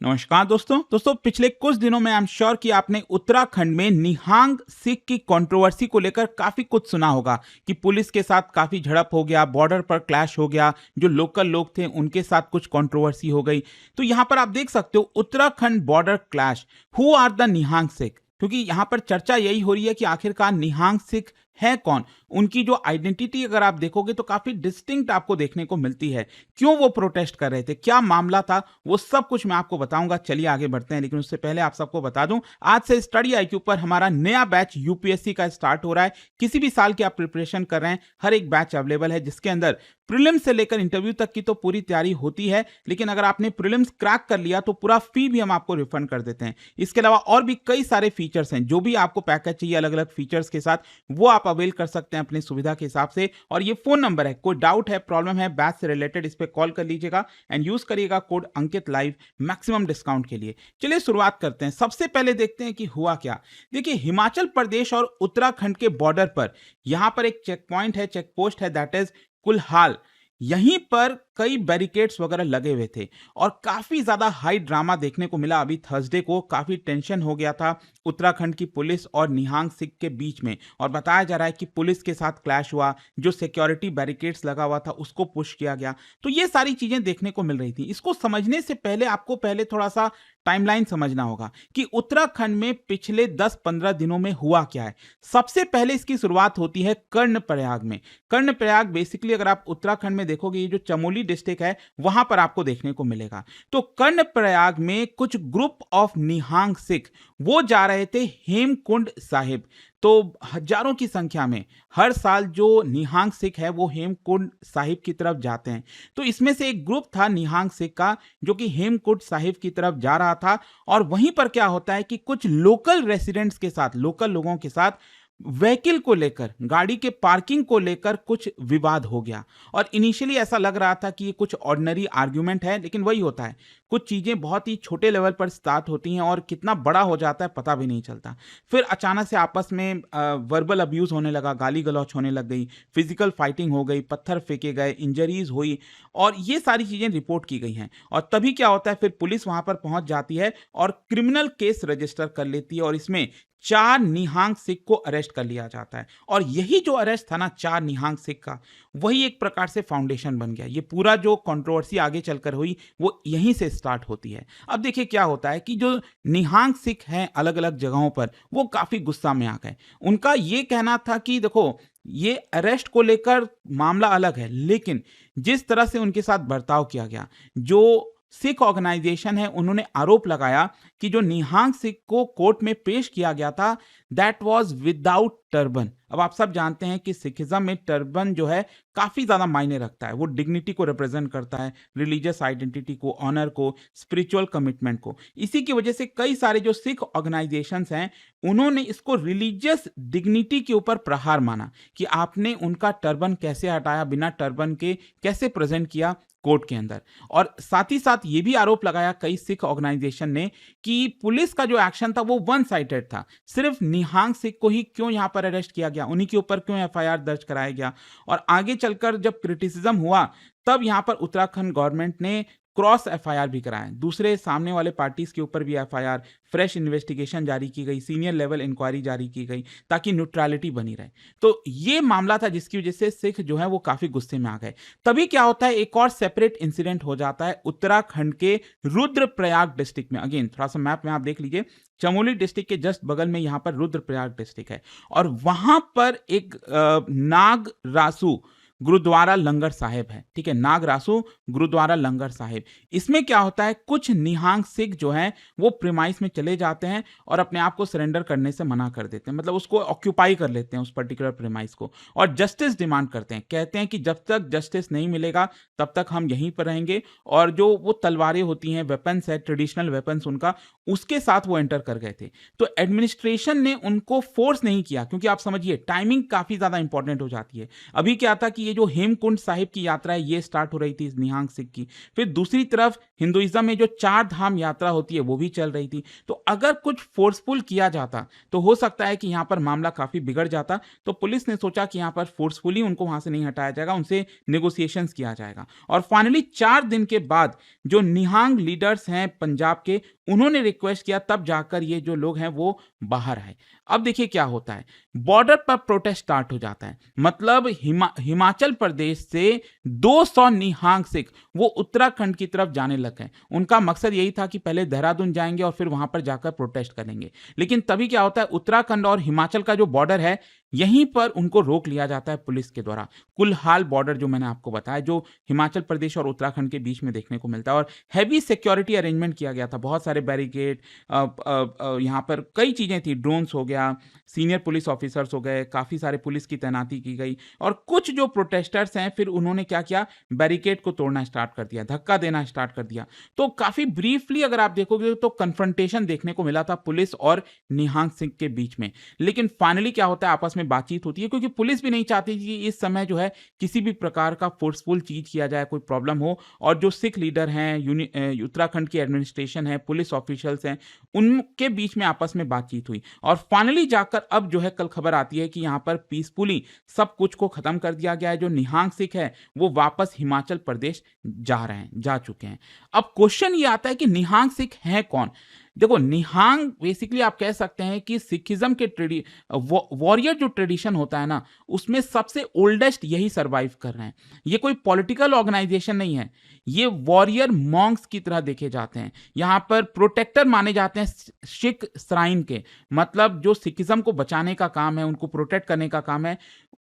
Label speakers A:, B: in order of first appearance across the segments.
A: नमस्कार दोस्तों पिछले कुछ दिनों में आई एम श्योर कि आपने उत्तराखंड में निहंग सिख की कंट्रोवर्सी को लेकर काफी कुछ सुना होगा कि पुलिस के साथ काफी झड़प हो गया, बॉर्डर पर क्लैश हो गया, जो लोकल लोग थे उनके साथ कुछ कंट्रोवर्सी हो गई। तो यहाँ पर आप देख सकते हो Uttarakhand border clash, who are the Nihang Sikh, क्योंकि यहाँ पर चर्चा यही हो रही है कि आखिरकार निहंग सिख है कौन। उनकी जो आइडेंटिटी अगर आप देखोगे तो काफी डिस्टिंक्ट आपको देखने को मिलती है। क्यों वो प्रोटेस्ट कर रहे थे, क्या मामला था, वो सब कुछ मैं आपको बताऊंगा। चलिए आगे बढ़ते हैं, लेकिन उससे पहले आप सबको बता दूं, आज से स्टडी आईक्यू पर हमारा नया बैच यूपीएससी का स्टार्ट हो रहा है। किसी भी साल की आप प्रिपरेशन कर रहे हैं, हर एक बैच अवेलेबल है जिसके अंदर प्रीलिम्स से लेकर इंटरव्यू तक की तो पूरी तैयारी होती है, लेकिन अगर आपने प्रीलिम्स क्रैक कर लिया तो पूरा फी भी हम आपको रिफंड कर देते हैं। इसके अलावा और भी कई सारे फीचर्स हैं, जो भी आपको पैकेज चाहिए अलग अलग फीचर्स के साथ, वो आप अवेल कर सकते हैं अपनी सुविधा के हिसाब से। और ये फोन नंबर है, कोई डाउट है, प्रॉब्लम है बैच से रिलेटेड, इस पे कॉल कर लीजिएगा एंड यूज करिएगा कोड अंकित लाइव मैक्सिमम डिस्काउंट के लिए। चलिए शुरुआत करते हैं। सबसे पहले देखते हैं कि हुआ क्या। देखिए, हिमाचल प्रदेश और उत्तराखंड के बॉर्डर पर यहां पर एक चेक पॉइंट है, चेक पोस्ट है, दैट इज कुल्हाल। यहीं पर कई बैरिकेड्स वगैरह लगे हुए थे और काफी ज्यादा हाई ड्रामा देखने को मिला। अभी थर्सडे को काफी टेंशन हो गया था उत्तराखंड की पुलिस और निहंग सिख के बीच में, और बताया जा रहा है कि पुलिस के साथ क्लैश हुआ, जो सिक्योरिटी बैरिकेड्स लगा हुआ था उसको पुश किया गया। तो ये सारी चीजें देखने को मिल रही थी। इसको समझने से पहले आपको पहले थोड़ा सा टाइमलाइन समझना होगा कि उत्तराखंड में पिछले 10-15 दिनों में हुआ क्या है। सबसे पहले इसकी शुरुआत होती है कर्णप्रयाग में। कर्णप्रयाग बेसिकली अगर आप उत्तराखंड में देखोगे, ये जो चमोली डिस्ट्रिक्ट है वहां पर आपको देखने को मिलेगा। तो कर्णप्रयाग में कुछ ग्रुप ऑफ निहंग सिख वो जा रहे थे हेमकुंड साहिब। तो हजारों की संख्या में हर साल जो निहंग सिख है वो हेमकुंड साहिब की तरफ जाते हैं। तो इसमें से एक ग्रुप था निहंग सिख का जो कि हेमकुंड साहिब की तरफ जा रहा था, और वहीं पर क्या होता है कि कुछ लोकल रेसिडेंट्स के साथ, लोकल लोगों के साथ व्हीकल को लेकर, गाड़ी के पार्किंग को लेकर कुछ विवाद हो गया। और इनिशियली ऐसा लग रहा था कि ये कुछ ऑर्डिनरी आर्ग्यूमेंट है, लेकिन वही होता है, कुछ चीजें बहुत ही छोटे लेवल पर स्टार्ट होती हैं और कितना बड़ा हो जाता है पता भी नहीं चलता। फिर अचानक से आपस में वर्बल अब्यूज होने लगा, गाली गलौच होने लग गई, फिजिकल फाइटिंग हो गई, पत्थर फेंके गए, इंजरीज हुई, और ये सारी चीजें रिपोर्ट की गई हैं। और तभी क्या होता है, फिर पुलिस वहां पर पहुंच जाती है और क्रिमिनल केस रजिस्टर कर लेती है, और इसमें 4 निहंग सिख को अरेस्ट कर लिया जाता है। और यही जो अरेस्ट था ना 4 निहंग सिख का, वही एक प्रकार से फाउंडेशन बन गया। ये पूरा जो कंट्रोवर्सी आगे चलकर हुई वो यहीं से स्टार्ट होती है। अब देखिए क्या होता है कि जो निहंग सिख हैं अलग अलग जगहों पर, वो काफी गुस्सा में आ गए। उनका ये कहना था कि देखो, ये अरेस्ट को लेकर मामला अलग है, लेकिन जिस तरह से उनके साथ बर्ताव किया गया, जो सिख ऑर्गेनाइजेशन है उन्होंने आरोप लगाया कि जो निहंग सिख को कोर्ट में पेश किया गया था दैट वाज विदाउट टर्बन। अब आप सब जानते हैं कि सिखिज्म में टर्बन जो है काफी ज्यादा मायने रखता है। वो डिग्निटी को रिप्रेजेंट करता है, रिलीजियस आइडेंटिटी को, ऑनर को, स्पिरिचुअल कमिटमेंट को। इसी की वजह से कई सारे जो सिख ऑर्गेनाइजेशंस हैं उन्होंने इसको रिलीजियस डिग्निटी के ऊपर प्रहार माना कि आपने उनका टर्बन कैसे हटाया, बिना टर्बन के कैसे प्रेजेंट किया कोर्ट के अंदर। और साथ ही साथ ये भी आरोप लगाया कई सिख ऑर्गेनाइजेशन ने कि पुलिस का जो एक्शन था वो वन साइडेड था। सिर्फ निहंग सिख को ही क्यों यहां पर अरेस्ट किया गया, उन्हीं के ऊपर क्यों एफआईआर दर्ज कराया गया। और आगे चलकर जब क्रिटिसिज्म हुआ तब यहां पर उत्तराखंड गवर्नमेंट ने क्रॉस एफआईआर भी कराए, दूसरे सामने वाले पार्टीज के ऊपर भी एफआईआर, फ्रेश इन्वेस्टिगेशन जारी की गई, सीनियर लेवल इंक्वायरी जारी की गई ताकि न्यूट्रलिटी बनी रहे। तो ये मामला था जिसकी वजह से सिख जो है वो काफी गुस्से में आ गए। तभी क्या होता है, एक और सेपरेट इंसिडेंट हो जाता है उत्तराखंड के रुद्रप्रयाग डिस्ट्रिक्ट में। अगेन थोड़ा सा मैप में आप देख लीजिए, चमोली डिस्ट्रिक्ट के जस्ट बगल में यहां पर रुद्रप्रयाग डिस्ट्रिक्ट है, और वहां पर एक नाग रासू गुरुद्वारा लंगर साहिब है। ठीक है, नागरासू गुरुद्वारा लंगर साहिब। इसमें क्या होता है, कुछ निहंग सिख जो हैं वो प्रीमाइस में चले जाते हैं और अपने आप को सरेंडर करने से मना कर देते हैं, मतलब उसको ऑक्यूपाई कर लेते हैं उस पर्टिकुलर प्रीमाइस को, और जस्टिस डिमांड करते हैं। कहते हैं कि जब तक जस्टिस नहीं मिलेगा तब तक हम यहीं पर रहेंगे। और जो वो तलवारें होती हैं, वेपन्स है, ट्रेडिशनल वेपन्स उनका, उसके साथ वो एंटर कर गए थे। तो एडमिनिस्ट्रेशन ने उनको फोर्स नहीं किया, क्योंकि आप समझिए टाइमिंग काफी ज्यादा इंपॉर्टेंट हो जाती है। अभी क्या था कि ये जो हेमकुंड साहिब की यात्रा है ये स्टार्ट हो रही थी निहंग सिख की, फिर दूसरी तरफ हिंदुइज्म में जो चार धाम यात्रा होती है वो भी चल रही थी। तो अगर कुछ फोर्सफुल किया जाता तो हो सकता है कि यहाँ पर मामला काफ़ी बिगड़ जाता। तो पुलिस ने सोचा कि यहाँ पर फोर्सफुली उनको वहाँ से नहीं हटाया जाएगा, उनसे नेगोशिएशंस किया जाएगा। और फाइनली 4 दिन के बाद जो निहंग लीडर्स हैं पंजाब के, उन्होंने रिक्वेस्ट किया, तब जाकर ये जो लोग हैं वो बाहर आए। अब देखिए क्या होता है, बॉर्डर पर प्रोटेस्ट स्टार्ट हो जाता है। मतलब हिमाचल प्रदेश से 200 निहंग सिख वो उत्तराखंड की तरफ जाने लग गए। उनका मकसद यही था कि पहले देहरादून जाएंगे और फिर वहां पर जाकर प्रोटेस्ट करेंगे। लेकिन तभी क्या होता है, उत्तराखंड और हिमाचल का जो बॉर्डर है, यहीं पर उनको रोक लिया जाता है पुलिस के द्वारा। कुलहाल बॉर्डर जो मैंने आपको बताया, जो हिमाचल प्रदेश और उत्तराखंड के बीच में देखने को मिलता है, और हैवी सिक्योरिटी अरेंजमेंट किया गया था। बहुत सारे बैरिकेड, यहाँ पर कई चीजें थी, ड्रोन्स हो गया, सीनियर पुलिस ऑफिसर्स हो गए, काफी सारे पुलिस की तैनाती की गई। और कुछ जो प्रोटेस्टर्स हैं, फिर उन्होंने क्या किया, बैरिकेड को तोड़ना स्टार्ट कर दिया, धक्का देना स्टार्ट कर दिया। तो काफी ब्रीफली अगर आप देखोगे तो कन्फ्रंटेशन देखने को मिला था पुलिस और निहंग सिंह के बीच में। लेकिन फाइनली क्या होता है, आपस में बातचीत होती है, क्योंकि पुलिस भी नहीं चाहती कि इस समय जो है किसी भी प्रकार का फोर्सफुल चीज किया जाए, कोई प्रॉब्लम हो। और जो सिख लीडर हैं, उत्तराखंड की एडमिनिस्ट्रेशन है, पुलिस ऑफिशियल्स हैं, उनके बीच में आपस में बातचीत हुई। और फाइनली जाकर अब जो है कल खबर आती है कि यहाँ पर पीसफुली सब कुछ को खत्म कर दिया गया है। जो निहंग सिख है वो वापस हिमाचल प्रदेश जा चुके हैं। अब क्वेश्चन ये आता है कि निहंग सिख हैं कौन? देखो, निहंग बेसिकली आप कह सकते हैं कि सिखिज्म के वॉरियर जो ट्रेडिशन होता है ना, उसमें सबसे ओल्डेस्ट यही सरवाइव कर रहे हैं। ये कोई पॉलिटिकल ऑर्गेनाइजेशन नहीं है, ये वॉरियर मॉन्क्स की तरह देखे जाते हैं। यहाँ पर प्रोटेक्टर माने जाते हैं सिख श्राइन के। मतलब जो सिखिज्म को बचाने का काम है, उनको प्रोटेक्ट करने का काम है,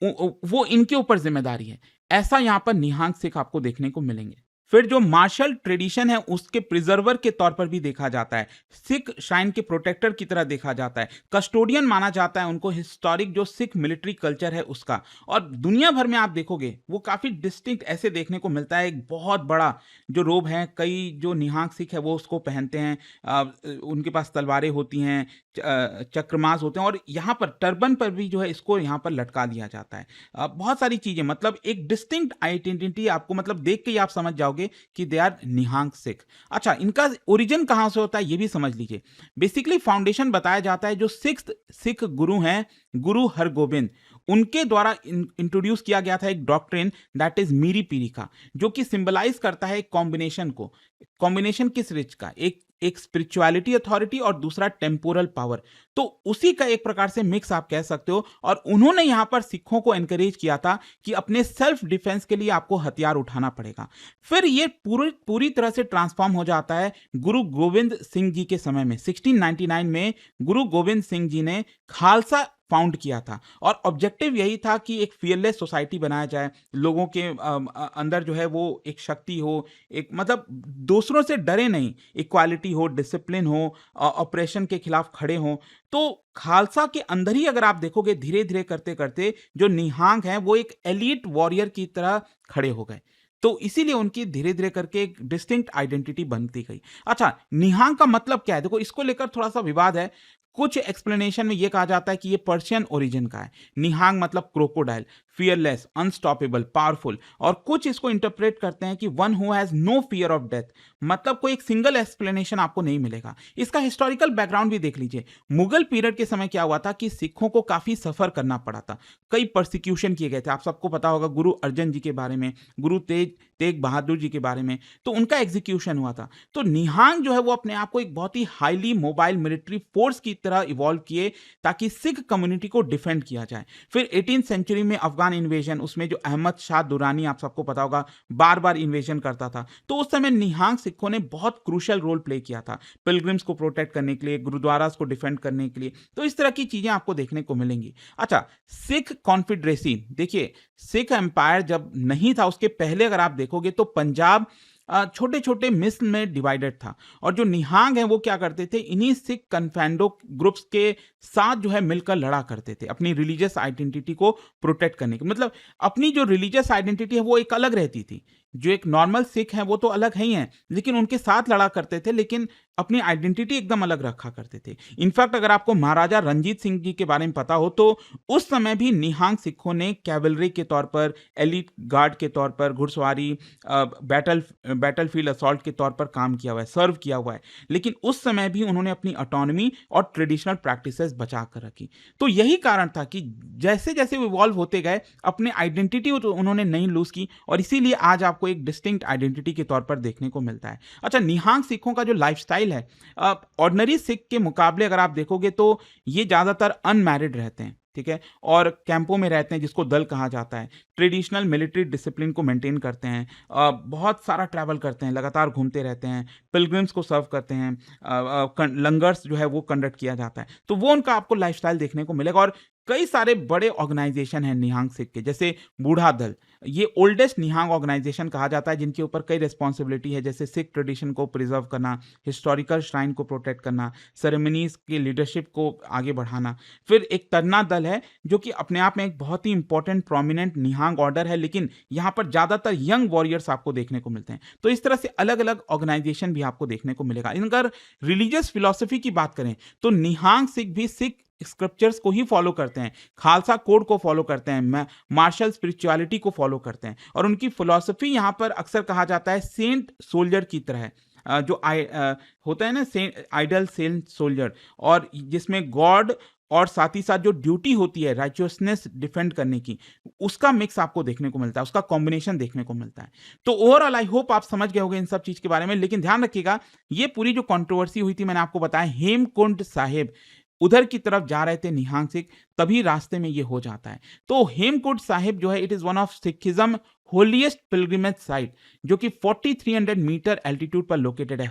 A: वो इनके ऊपर जिम्मेदारी है। ऐसा यहाँ पर निहंग सिख आपको देखने को मिलेंगे। फिर जो मार्शल ट्रेडिशन है उसके प्रिजर्वर के तौर पर भी देखा जाता है, सिख श्राइन के प्रोटेक्टर की तरह देखा जाता है, कस्टोडियन माना जाता है उनको, हिस्टोरिक जो सिख मिलिट्री कल्चर है उसका। और दुनिया भर में आप देखोगे वो काफी डिस्टिंक्ट ऐसे देखने को मिलता है। एक बहुत बड़ा जो रोब है, कई जो निहंग सिख है वो उसको पहनते हैं। उनके पास तलवारें होती हैं, चक्रमास होते हैं, और यहाँ पर टर्बन पर भी जो है इसको यहाँ पर लटका दिया जाता है। बहुत सारी चीजें, मतलब एक डिस्टिंक्ट आइडेंटिटी आपको, मतलब देख के ही आप समझ जाओगे कि दे आर निहंग सिख। अच्छा, इनका ओरिजिन कहां से होता है ये भी समझ लीजिए। बेसिकली फाउंडेशन बताया जाता है, जो सिक्स्थ सिख गुरु हैं, गुरु हरगोबिंद, उनके द्वारा इंट्रोड्यूस किया गया था एक डॉक्ट्रिन, दैट इज मीरी पीरी का, जो कि सिंबलाइज करता है एक कॉम्बिनेशन को। कॉम्बिनेशन किस रिच का, एक स्पिरिचुअलिटी अथॉरिटी और दूसरा टेम्पोरल पावर। तो उसी का एक प्रकार से मिक्स आप कह सकते हो। और उन्होंने यहां पर सिखों को एनकरेज किया था कि अपने सेल्फ डिफेंस के लिए आपको हथियार उठाना पड़ेगा। फिर ये पूरी तरह से ट्रांसफॉर्म हो जाता है गुरु गोविंद सिंह जी के समय में। 1699 में गुरु गोविंद सिंह जी ने खालसा फाउंड किया था, और ऑब्जेक्टिव यही था कि एक फियरलेस सोसाइटी बनाया जाए, लोगों के अंदर जो है वो एक शक्ति हो, एक मतलब दूसरों से डरे नहीं, इक्वालिटी हो, डिसिप्लिन हो, ऑपरेशन के खिलाफ खड़े हो। तो खालसा के अंदर ही अगर आप देखोगे, धीरे धीरे करते करते जो निहंग हैं वो एक एलीट वॉरियर की तरह खड़े हो गए। तो इसीलिए उनकी धीरे धीरे करके एक डिस्टिंक्ट आइडेंटिटी बनती गई। अच्छा, निहंग का मतलब क्या है? देखो, इसको लेकर थोड़ा सा विवाद है। कुछ एक्सप्लेनेशन में यह कहा जाता है कि ये पर्शियन ओरिजिन का है। निहंग मतलब क्रोकोडाइल, फियरलेस, अनस्टॉपेबल, पावरफुल। और कुछ इसको इंटरप्रेट करते हैं कि one who has no fear of death. मतलब कोई एक सिंगल एक्सप्लेनेशन आपको नहीं मिलेगा। इसका हिस्टोरिकल बैकग्राउंड भी देख लीजिए। मुगल पीरियड के समय क्या हुआ था कि सिखों को काफी सफर करना पड़ा था, कई परसिक्यूशन किए गए थे। आप सबको पता होगा गुरु अर्जन जी के बारे में, गुरु तेग बहादुर जी के बारे में, तो उनका एग्जीक्यूशन हुआ था। तो निहंग जो है वो अपने आप को एक बहुत ही हाईली मोबाइल मिलिट्री फोर्स की तरह इवॉल्व किए, ताकि सिख कम्युनिटी को डिफेंड किया जाए। फिर 18th सेंचुरी में अफगान इन्वेजन, उसमें जो अहमद शाह दुरानी, आप सबको पता होगा, बार बार इन्वेजन करता था। तो उस समय निहंग सिखों ने बहुत क्रूशियल रोल प्ले किया था, पिलग्रिम्स को प्रोटेक्ट करने के लिए, गुरुद्वारास को डिफेंड करने के लिए। तो इस तरह की चीजें आपको देखने को मिलेंगी। अच्छा, सिख कॉन्फेडरेसी, देखिए सिख एम्पायर जब नहीं था उसके पहले अगर आप देखोगे तो पंजाब छोटे छोटे मिस्ल में डिवाइडेड था। और जो निहंग हैं वो क्या करते थे, इन्हीं सिख कन्फेंडो ग्रुप्स के साथ जो है मिलकर लड़ा करते थे, अपनी रिलीजियस आइडेंटिटी को प्रोटेक्ट करने की। मतलब अपनी जो रिलीजियस आइडेंटिटी है वो एक अलग रहती थी, जो एक नॉर्मल सिख हैं वो तो अलग है ही हैं, लेकिन उनके साथ लड़ा करते थे, लेकिन अपनी आइडेंटिटी एकदम अलग रखा करते थे। इनफैक्ट अगर आपको महाराजा रणजीत सिंह जी के बारे में पता हो तो उस समय भी निहांग सिखों ने कैवलरी के तौर पर, एलीट गार्ड के तौर पर, घुड़सवारी, बैटलफील्ड असॉल्ट के तौर पर काम किया हुआ है, सर्व किया हुआ है। लेकिन उस समय भी उन्होंने अपनी ऑटोनॉमी और ट्रेडिशनल प्रैक्टिसेस बचा कर रखी। तो यही कारण था कि जैसे जैसे वो इवॉल्व होते गए, अपने आइडेंटिटी तो उन्होंने नहीं लूज की, और इसीलिए आज आपको एक डिस्टिंक्ट आइडेंटिटी के तौर पर देखने को मिलता है। अच्छा, निहांग सिखों का जो लाइफस्टाइल है, ऑर्डिनरी सिख के मुकाबले अगर आप देखोगे तो ये ज्यादातर अनमैरिड रहते हैं, ठीक है, और कैंपों में रहते हैं जिसको दल कहा जाता है। ट्रेडिशनल मिलिट्री डिसिप्लिन को मेंटेन करते हैं, बहुत सारा ट्रैवल करते हैं, लगातार घूमते रहते हैं, पिलग्रिम्स को सर्व करते हैं, लंगर्स जो है वो कंडक्ट किया जाता है। तो वो उनका आपको लाइफस्टाइल देखने को मिलेगा। और कई सारे बड़े ऑर्गेनाइजेशन हैं निहांग सिख के, जैसे बूढ़ा दल, ये ओल्डेस्ट निहांग ऑर्गेनाइजेशन कहा जाता है, जिनके ऊपर कई रिस्पॉन्सिबिलिटी है, जैसे सिख ट्रेडिशन को प्रिजर्व करना, हिस्टोरिकल श्राइन को प्रोटेक्ट करना, सेरेमनीज की लीडरशिप को आगे बढ़ाना। फिर एक तरना दल है जो कि अपने आप में एक बहुत ही इंपॉर्टेंट प्रोमिनेंट निहांग ऑर्डर है, लेकिन यहाँ पर ज्यादातर यंग वॉरियर्स आपको देखने को मिलते हैं। तो इस तरह से अलग अलग ऑर्गेनाइजेशन भी आपको देखने को मिलेगा। अगर रिलीजियस फिलॉसफी की बात करें तो निहांग सिख भी सिख स्क्रिप्चर्स को ही फॉलो करते हैं, खालसा कोड को फॉलो करते हैं, मार्शल स्पिरिचुअलिटी को फॉलो करते हैं, और उनकी फिलॉसफी यहाँ पर अक्सर कहा जाता है सेंट सोल्जर की तरह है, जो होता है ना सेंट, आइडल सेंट सोल्जर, और जिसमें गॉड और साथ ही साथ जो ड्यूटी होती है राइचियसनेस डिफेंड करने की, उसका मिक्स आपको देखने को मिलता है, उसका कॉम्बिनेशन देखने को मिलता है। तो ओवरऑल आई होप आप समझ गए होंगे इन सब चीज के बारे में। लेकिन ध्यान रखिएगा, ये पूरी जो कंट्रोवर्सी हुई थी, मैंने आपको बताया हेमकुंड साहिब, उधर की तरफ जा रहे थे निहांग सिख, तभी रास्ते में ये हो जाता है। तो हेमकुंड साहिब जो है, it is one of Sikhism holiest pilgrimage site, जो कि 4300 मीटर एल्टीट्यूड पर लोकेटेड है।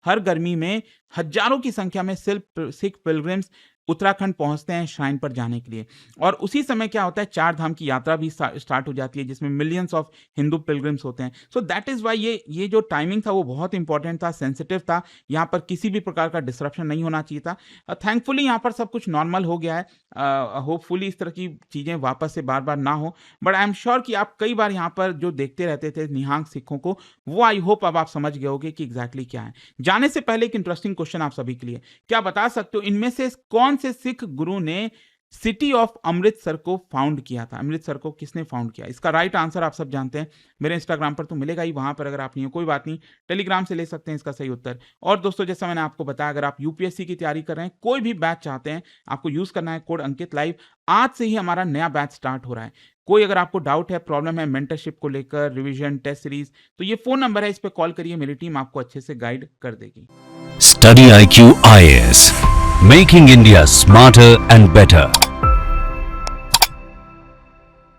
A: हर गर्मी में हजारों की संख्या में सिख पिलग्रिम्स उत्तराखंड पहुंचते हैं श्राइन पर जाने के लिए। और उसी समय क्या होता है, चार धाम की यात्रा भी स्टार्ट हो जाती है, जिसमें मिलियंस ऑफ हिंदू पिलग्रिम्स होते हैं। सो दैट इज वाई ये जो टाइमिंग था वो बहुत इंपॉर्टेंट था, सेंसिटिव था। यहाँ पर किसी भी प्रकार का डिसरप्शन नहीं होना चाहिए था। थैंकफुली यहाँ पर सब कुछ नॉर्मल हो गया है। होपफुली इस तरह की चीजें वापस से बार बार ना हो, बट आई एम श्योर कि आप कई बार यहाँ पर जो देखते रहते थे निहांग सिखों को, वो आई होप अब आप समझ गए होगे कि एग्जैक्टली क्या है। जाने से पहले एक इंटरेस्टिंग क्वेश्चन आप सभी के लिए, क्या बता सकते हो इनमें से कौन से सिख गुरु ने सिटी ऑफ अमृतसर को फाउंड किया था? अमृतसर को किसने फाउंड किया? इसका राइट आंसर आप सब जानते हैं, मेरे इंस्टाग्राम पर तो मिलेगा ही, वहां पर अगर आप नहीं हो कोई बात नहीं, टेलीग्राम से ले सकते हैं इसका सही उत्तर। और दोस्तों, जैसा मैंने आपको बताया, अगर आप यूपीएससी की तैयारी कर रहे हैं, कोई भी बैच चाहते हैं, आपको यूज करना है कोड अंकित लाइव। आज से ही हमारा नया बैच स्टार्ट हो रहा है। कोई अगर आपको डाउट है, प्रॉब्लम है मेंटरशिप को लेकर, रिवीजन, टेस्ट सीरीज, तो ये फोन नंबर है, इस पर कॉल करिए, मेरी टीम आपको अच्छे से गाइड कर देगी।
B: Study IQ IAS, making India smarter and better.